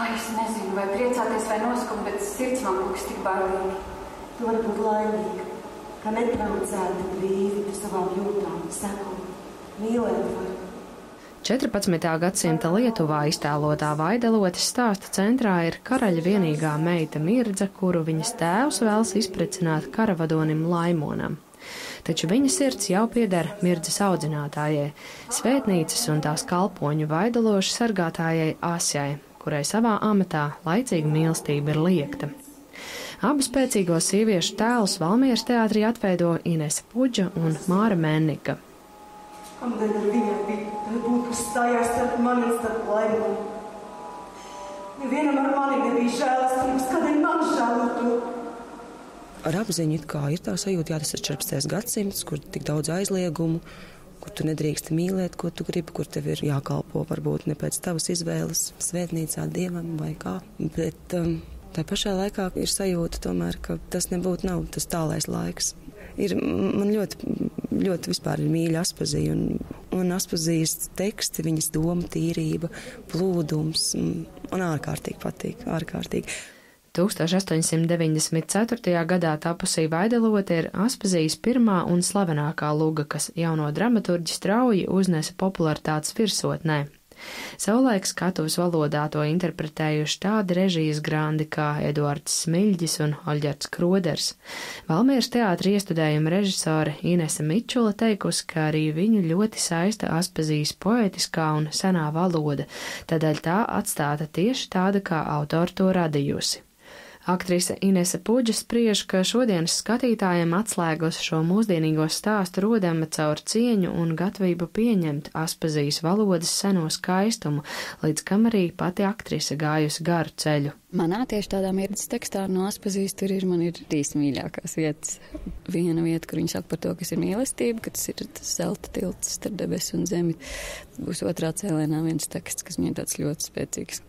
Ai, es nezinu, vai priecāties vai noskumt, bet sirds man būs tik bailīgi. Tu vari būt laimīga, ka netraucēti brīvi tu savām jūtām seko. Mīlēt var. 14. gadsimta Lietuvā iztēlotā Vaidelotes stāsta centrā ir karaļa vienīgā meita Mirdza, kuru viņas tēvs vēlas izprecināt karavadonim Laimonam. Taču viņa sirds jau pieder Mirdzas audzinātājai, svētnīcas un tās kalpoņu Vaidelošu sargātājai Asjai, kurai savā amatā laicīga mīlestība ir liekta. Abu spēcīgo sieviešu tēlus Valmieras teātrī atveido Inese Puģa un Māra Mennika. Kamdēļ ar viņiem bija būt, kas stājās starp mani un starp Laimonu? Nevienam ar mani nebija žēlastības, kādēļ man žēlotu? Ar apziņu it kā ir tā sajūta, jā, tas ir 14. gadsimts, kur tik daudz aizliegumu, kur tu nedrīksti mīlēt, ko tu gribi, kur tev ir jākalpo varbūt ne pēc tavas izvēles, svētnīcā, dievam vai kā. Bet tā pašā laikā ir sajūta tomēr, ka tas nebūtu nav tas tālais laiks. Man ļoti vispār ir mīļa Aspazija un Aspazijas teksti, viņas doma tīrība, plūdums, man ārkārtīgi patīk, ārkārtīgi. 1894. gadā tapusī Vaidelote ir Aspazijas pirmā un slavenākā luga, kas jauno dramaturģi strauji uznesa popularitātes virsotnē. Savulaik skatuves valodā to interpretējuši tādi režijas grandi kā Eduards Smiļģis un Oļģerts Kroders. Valmieras teātra iestudējuma režisore Inese Mičula teikusi, ka arī viņu ļoti saista Aspazijas poetiskā un senā valoda, tādēļ tā atstāta tieši tāda, kā autora to radījusi. Aktrise Inese Puģa spriež, ka šodienas skatītājiem atslēga uz šo mūsdienīgo stāstu rodama caur cieņu un gatavību pieņemt Aspazijas valodas seno skaistumu, līdz kam arī pati aktrise gājusi garu ceļu. Manā tieši tādā Mirdzas tekstā no Aspazijas man ir 3 mīļākās vietas. Viena vieta, kur viņi saka par to, kas ir mīlestība, ka tas ir tas zelta tilts starp debesu un zemi. Būs otrā cēlēnā viens teksts, kas man ir tāds ļoti spēcīgs.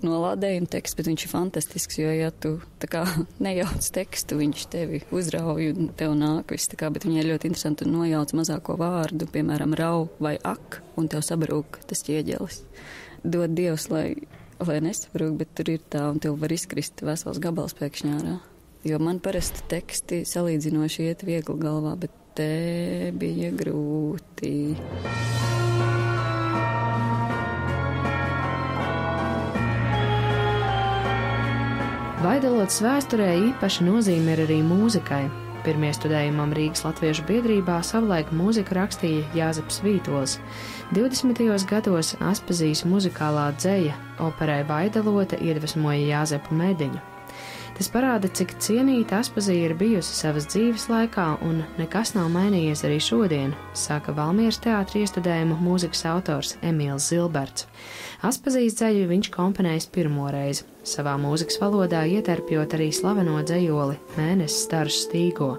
Nolādējuma teksts, bet viņš ir fantastisks, jo, ja tu tā kā nejauc tekstu, viņš tevi uzrauj un tev nāk viss tā kā, bet viņai ļoti interesanti un nojauc mazāko vārdu, piemēram, rau vai ak, un tev sabrūk tas ķieģelis. Dod Dievs, lai nesabrūk, bet tur ir tā, un tev var izkrist vesels gabals pēkšņā ārā. Jo man parasti teksti salīdzinoši iet viegli galvā, bet te bija grūti. Vaidelotes vēsturē īpaša nozīme ir arī mūzikai. Pirmie studējumam Rīgas Latviešu biedrībā savulaik mūziku rakstīja Jāzeps Vītols. 20. gados Aspazijas muzikālā dzeja operai Vaidelote iedvesmoja Jāzepu Mediņu. Tas parāda, cik cienīta Aspazija ir bijusi savas dzīves laikā, un nekas nav mainījies arī šodien, saka Valmieras teātra iestudējuma mūzikas autors Emīls Zilberts. Aspazijas dzeju viņš komponējis pirmo reizi, savā mūzikas valodā ieterpjot arī slaveno dzejoli Mēnesis staru stīgo,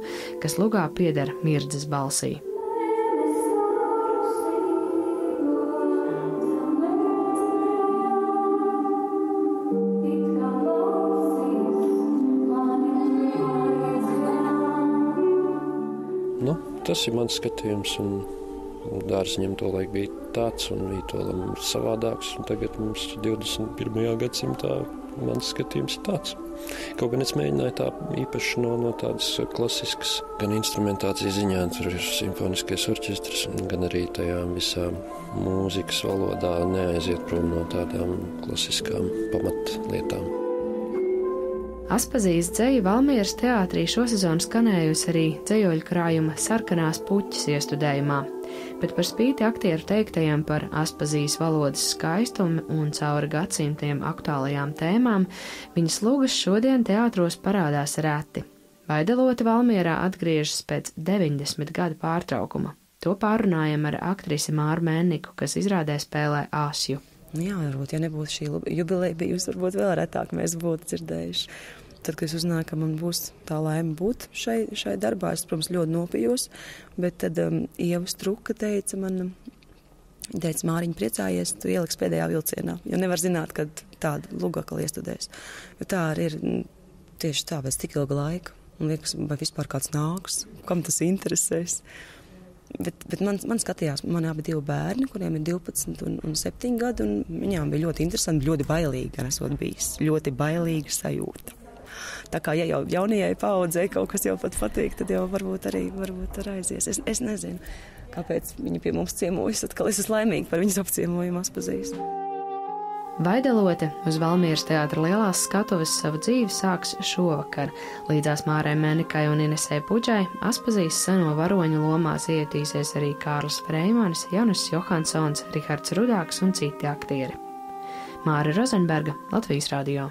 kas lugā pieder Mirdzas balsī. Tas ir mans skatījums, un Dārziņam tolaik bija tāds, un Vītolam savādāks, un tagad mums 21. gadsimtā mans skatījums ir tāds. Kaut gan es mēģināju tā īpaši no tādas klasiskas, gan instrumentācijas ziņā, tur ir simfoniskais orķestris, gan arī tajā visā mūzikas valodā neaiziet prom no tādām klasiskām pamatlietām. Aspazijas dzeja Valmieras teātrī šosezon skanējusi arī dzejoļu krājuma Sarkanās puķes iestudējumā, bet par spīti aktieru teiktajam par Aspazijas valodas skaistumu un cauri gadsimtiem aktuālajām tēmām, viņas lugas šodien teātros parādās reti. Vaidelote Valmierā atgriežas pēc 90 gadu pārtraukuma. To pārunājam ar aktrisi Māru Menniku, kas izrādē spēlē Asju. Jā, varbūt, ja nebūtu šī jubileja bijusi, varbūt vēl retāk mēs būtu dzirdējuši. Tad, kad es uzzināju, ka man būs tā laime būt šai darbā, es, protams, ļoti nopījos, bet tad Ieva Struka teica, Māriņa, priecājies, tu ieliks pēdējā vilcienā, jo nevar zināt, kad tādu lugakli iestudēs. Jo tā arī ir tieši tā, pēc tik ilga laika, un liekas, vai vispār kāds nāks, kam tas interesēs. Bet man skatījās mani abi 2 bērni, kuriem ir 12 un 7 gadi, un viņām bija ļoti interesanti, ļoti bailīgi, gan esot bijis. Ļoti bailīga sajūta. Tā kā, ja jau jaunajai paaudzei kaut kas jau pat patīk, tad jau varbūt aizies. Es nezinu, kāpēc viņi pie mums ciemojas. Atkal es esmu laimīga par viņas apciemojumu Aspazīs. Vaidelote uz Valmieras teātra lielās skatuves savu dzīvi sāks šovakar. Līdzās Mārai Mēnikai un Inesei Puģai Aspazīs seno varoņu lomās iejutīsies arī Kārlis Freimanis, Janis Johansons, Rihards Rudāks un citi aktieri. Māra Rozenberga, Latvijas radio.